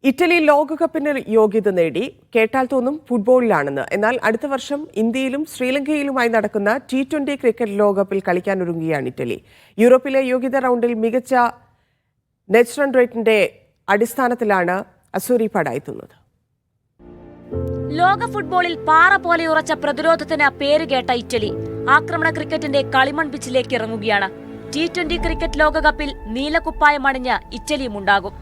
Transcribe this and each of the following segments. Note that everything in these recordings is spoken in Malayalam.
ഇറ്റലി ലോകകപ്പിന് യോഗ്യത നേടി. കേട്ടാൽ തോന്നും ഫുട്ബോളിലാണെന്ന്. എന്നാൽ അടുത്ത വർഷം ഇന്ത്യയിലും ശ്രീലങ്കയിലുമായി നടക്കുന്ന T20 ക്രിക്കറ്റ് ലോകകപ്പിൽ കളിക്കാനൊരുങ്ങുകയാണ് ഇറ്റലി. യൂറോപ്പിലെ യോഗ്യതാ റൗണ്ടിൽ മികച്ച നെറ്റ് റൺ റേറ്റിന്റെ അടിസ്ഥാനത്തിലാണ് അസൂരിപ്പാട എത്തുന്നത്. ലോക ഫുട്ബോളിൽ പാറ പോലെ ഉറച്ച പ്രതിരോധത്തിന് പേരുകേട്ട ഇറ്റലി ആക്രമണ ക്രിക്കറ്റിന്റെ കളിമൺ പിച്ചിലേക്ക് ഇറങ്ങുകയാണ്. T20 ക്രിക്കറ്റ് ലോകകപ്പിൽ നീലക്കുപ്പായമണിഞ്ഞ് ഇറ്റലിയും ഉണ്ടാകും.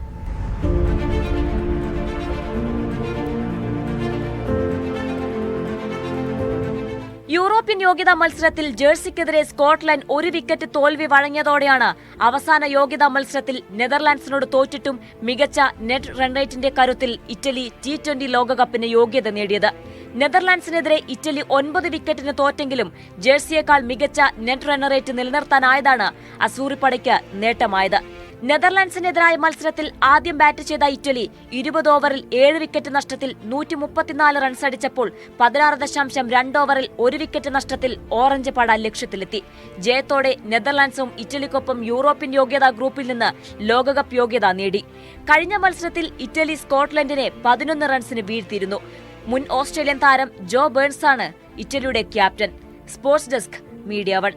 യൂറോപ്യൻ യോഗ്യതാ മത്സരത്തിൽ ജേഴ്സിക്കെതിരെ സ്കോട്ട്ലൻഡ് ഒരു വിക്കറ്റ് തോൽവി വഴങ്ങിയതോടെയാണ് അവസാന യോഗ്യതാ മത്സരത്തിൽ നെതർലാൻഡ്സിനോട് തോറ്റിട്ടും മികച്ച നെറ്റ് റൺറേറ്റിന്റെ കരുത്തിൽ ഇറ്റലി T20 ലോകകപ്പിന് യോഗ്യത നേടിയത്. നെതർലാൻഡ്സിനെതിരെ ഇറ്റലി 9 വിക്കറ്റിന് തോറ്റെങ്കിലും ജേഴ്സിയേക്കാൾ മികച്ച നെറ്റ് റൺ റേറ്റ് നിലനിർത്താനായതാണ് അസൂറിപ്പടയ്ക്ക് നേട്ടമായത്. നെതർലാൻഡ്സിനെതിരായ മത്സരത്തിൽ ആദ്യം ബാറ്റ് ചെയ്ത ഇറ്റലി 20 ഓവറിൽ 7 വിക്കറ്റ് നഷ്ടത്തിൽ 134 റൺസ് അടിച്ചപ്പോൾ 16.2 ഓവറിൽ 1 വിക്കറ്റ് നഷ്ടത്തിൽ ഓറഞ്ച് പട ലക്ഷ്യത്തിലെത്തി. ജയത്തോടെ നെതർലാൻഡ്സും ഇറ്റലിക്കൊപ്പം യൂറോപ്യൻ യോഗ്യതാ ഗ്രൂപ്പിൽ നിന്ന് ലോകകപ്പ് യോഗ്യത നേടി. കഴിഞ്ഞ മത്സരത്തിൽ ഇറ്റലി സ്കോട്ട്ലൻഡിനെ 11 റൺസിന് വീഴ്ത്തിയിരുന്നു. മുൻ ഓസ്ട്രേലിയൻ താരം ജോ ബേൺസാണ് ഇറ്റലിയുടെ ക്യാപ്റ്റൻ. Sports desk, media 1.